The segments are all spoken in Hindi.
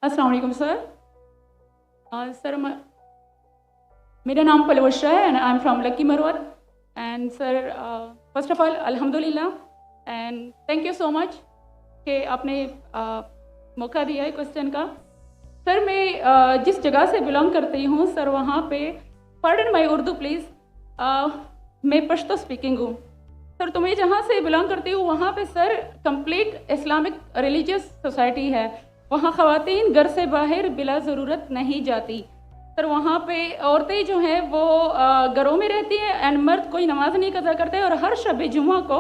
अस्सलाम वालेकुम सर। सर मेरा नाम पलवशा है and I am from Lakki Marwat and sir first of all अल्हम्दुलिल्लाह and thank you so much कि आपने मौका दिया है क्वेश्चन का। सर मैं जिस जगह से बिलोंग करती हूँ सर वहाँ पे पार्डन माई उर्दू प्लीज़, मैं पश्तो स्पीकिंग हूँ सर। तो मैं जहाँ से बिलोंग करती हूँ वहाँ पे sir complete Islamic religious society है। वहाँ ख़वातीन घर से बाहर बिला ज़रूरत नहीं जाती सर। वहाँ पे औरतें जो हैं वो घरों में रहती हैं एंड मर्द कोई नमाज नहीं कज़ा करते। और हर शब जुमा को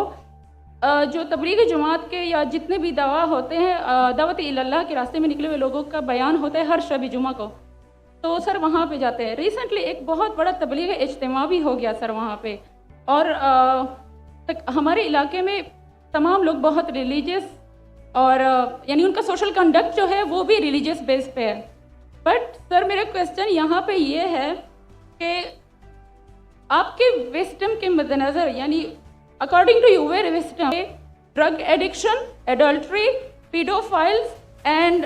जो तबलीग जमात के या जितने भी दवा होते हैं दावत इल्लल्लाह के रास्ते में निकले हुए लोगों का बयान होता है हर शब जुमा को, तो सर वहाँ पे जाते हैं। रिसेंटली एक बहुत बड़ा तबलीग इज्तिमा भी हो गया सर वहाँ पे। और हमारे इलाके में तमाम लोग बहुत रिलीजियस और यानी उनका सोशल कंडक्ट जो है वो भी रिलीजियस बेस पे है। बट सर मेरा क्वेश्चन यहाँ पे ये है कि आपके विस्डम के मद्देनज़र यानी according to you where wisdom drug addiction, adultery, paedophiles and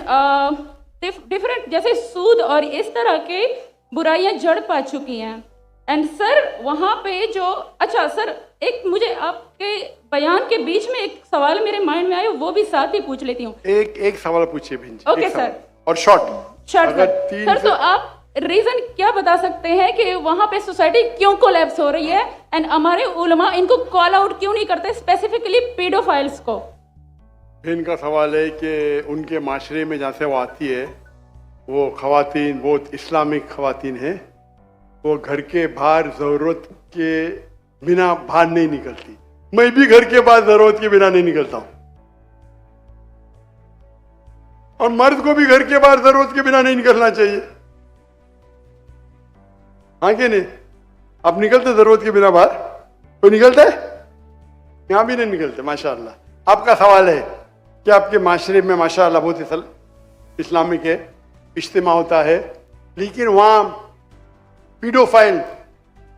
different जैसे सूद और इस तरह के बुराइयां जड़ पा चुकी हैं। एंड सर वहाँ पे जो अच्छा सर एक मुझे आपके बयान के बीच में एक सवाल मेरे माइंड में आया, वो भी साथ ही पूछ लेती हूँ। एक सवाल पूछिए बहन जी। Okay sir. और शॉर्ट सर तो आप रीजन क्या बता सकते हैं कि वहाँ पे सोसाइटी क्यों कोलैप्स हो रही है एंड हमारे उलमा इनको कॉल आउट क्यों नहीं करते, स्पेसिफिकली पीडोफाइल्स को? इनका सवाल है कि उनके माशरे में जहाँ से वो आती है वो खवातीन बहुत इस्लामिक खवातीन हैं, वो घर के बाहर ज़रूरत के बिना बाहर नहीं निकलती। मैं भी घर के बाहर ज़रूरत के बिना नहीं निकलता हूँ और मर्द को भी घर के बाहर ज़रूरत के बिना नहीं निकलना चाहिए। हाँ कि नहीं? आप निकलते ज़रूरत के बिना बाहर? कोई निकलता है? यहाँ भी नहीं निकलते माशाअल्लाह। आपका सवाल है कि आपके माशरे में माशाअल्लाह बहुत इस्लामिक है, इज्तिमा होता है, लेकिन वहाँ पीडोफाइल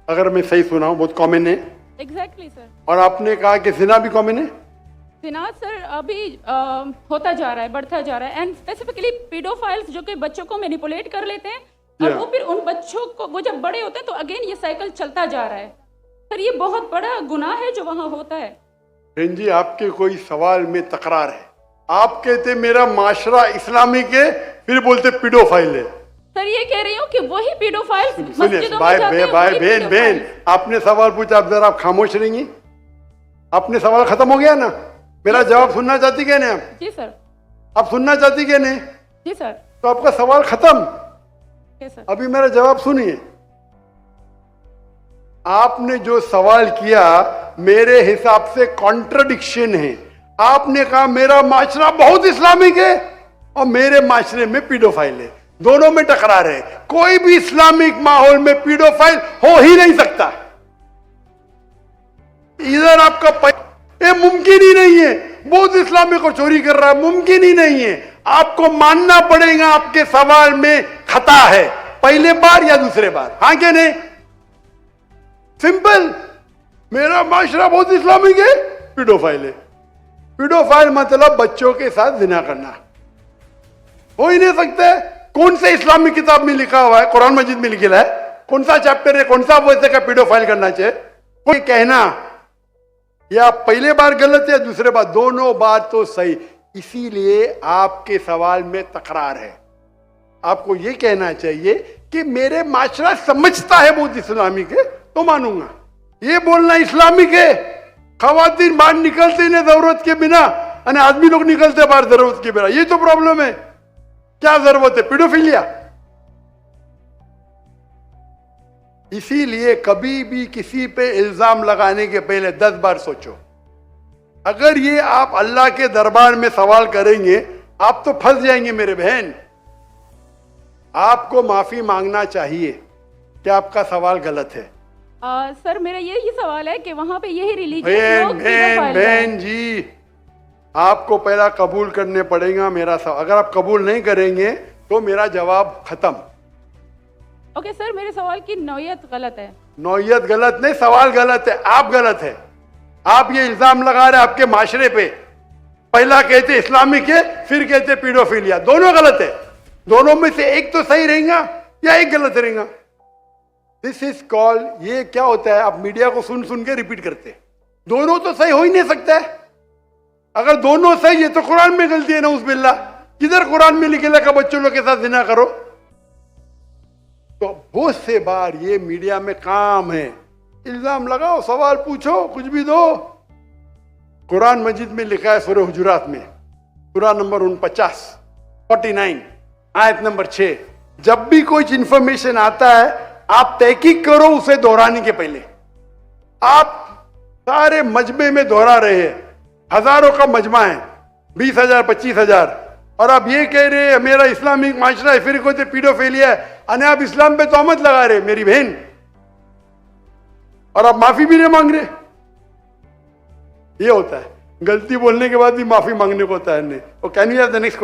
अगर मैं सही सुना हूँ बहुत कॉमन है। Exactly sir. और आपने कहा कि जिना भी कॉमन है। जिना सर अभी होता जा रहा है, बढ़ता जा रहा है एंड स्पेसिफिकली पीडोफाइल्स जो कि बच्चों को मैनिपुलेट कर लेते हैं और वो फिर उन बच्चों को वो जब बड़े होते हैं तो अगेन ये साइकिल चलता जा रहा है सर। ये बहुत बड़ा गुनाह है जो वहाँ होता है। बहन जी आपके कोई सवाल में तकरार है। आप कहते मेरा माशरा इस्लामिक है, फिर बोलते पीडोफाइल है। सर ये कह रही हूँ कि वही पीडोफाइल्स सुनिए भाई बहन आपने सवाल पूछा, आप जरा आप खामोश रहेंगी? आपने सवाल खत्म हो गया ना? मेरा जवाब सुनना चाहती क्या नहीं आप? जी सर। आप सुनना चाहती क्या नहीं? जी सर। तो आपका सवाल खत्म। सर अभी मेरा जवाब सुनिए। आपने जो सवाल किया मेरे हिसाब से कॉन्ट्रडिक्शन है। आपने कहा मेरा माशरा बहुत इस्लामिक है और मेरे माशरे में पीडोफाइल है, दोनों में टकरार है। कोई भी इस्लामिक माहौल में पीडोफाइल हो ही नहीं सकता। इधर आपका ये मुमकिन ही नहीं है। बहुत इस्लामिक को चोरी कर रहा है, मुमकिन ही नहीं है। आपको मानना पड़ेगा आपके सवाल में खता है, पहले बार या दूसरे बार। हाँ क्या नहीं? सिंपल। मेरा माशरा बहुत इस्लामिक है, पीडोफाइल है। पीडोफाइल मतलब बच्चों के साथ जिना करना। हो ही नहीं सकता। कौन से इस्लामिक किताब में लिखा हुआ है? कुरान मजीद में लिखा है? कौन सा चैप्टर है, कौन सा वैसे का पीडोफाइल करना चाहिए? कोई कहना या पहले बार गलत है, दूसरे बार, दोनों बार तो सही। इसीलिए आपके सवाल में तकरार है। आपको यह कहना चाहिए कि मेरे माशरा समझता है बहुत इस्लामिक है तो मानूंगा। ये बोलना इस्लामिक है, खवातीन बाहर निकलते नहीं जरूरत के बिना और आदमी लोग निकलते बाहर जरूरत के बिना, ये तो प्रॉब्लम है। क्या जरूरत है? पीडोफिलिया। इसीलिए कभी भी किसी पे इल्जाम लगाने के पहले 10 बार सोचो। अगर ये आप अल्लाह के दरबार में सवाल करेंगे आप तो फंस जाएंगे मेरे बहन। आपको माफी मांगना चाहिए कि आपका सवाल गलत है। सर मेरा यही सवाल है कि वहां पे यही रिलीजियस लोग बहन जी आपको पहला कबूल करने पड़ेगा मेरा सवाल। अगर आप कबूल नहीं करेंगे तो मेरा जवाब खत्म। ओके सर, मेरे सवाल की नौयत गलत है। नौयत गलत नहीं, सवाल गलत है, आप गलत है। आप ये इल्जाम लगा रहे आपके माशरे पे। पहला कहते इस्लामिक है, फिर कहते पीडोफिलिया, दोनों गलत है। दोनों में से एक तो सही रहेगा या एक गलत रहेगा। दिस इज कॉल्ड, ये क्या होता है, आप मीडिया को सुन सुन के रिपीट करते हैं। दोनों तो सही हो ही नहीं सकता है। अगर दोनों सही है तो कुरान में गलती है ना, उस बिल्ला किधर कुरान में लिखेगा कि बच्चों लोग के साथ जिना करो। तो बहुत से बार ये मीडिया में काम है, इल्जाम लगाओ, सवाल पूछो, कुछ भी दो। कुरान मजीद में लिखा है सूरह हुजुरात में, सूरह नंबर 49 आयत नंबर 6, जब भी कोई इंफॉर्मेशन आता है आप तहकीक करो उसे दोहराने के पहले। आप सारे मजमे में दोहरा रहे हैं, हजारों का मजमा है, 20,000 25,000, और आप ये कह रहे हैं मेरा इस्लामिक माशरा है, फिर कोई पीडोफिलिया है, अने आप इस्लाम पे तोहमत लगा रहे मेरी बहन, और आप माफी भी नहीं मांग रहे। ये होता है, गलती बोलने के बाद भी माफी मांगने को होता है। Can you have the next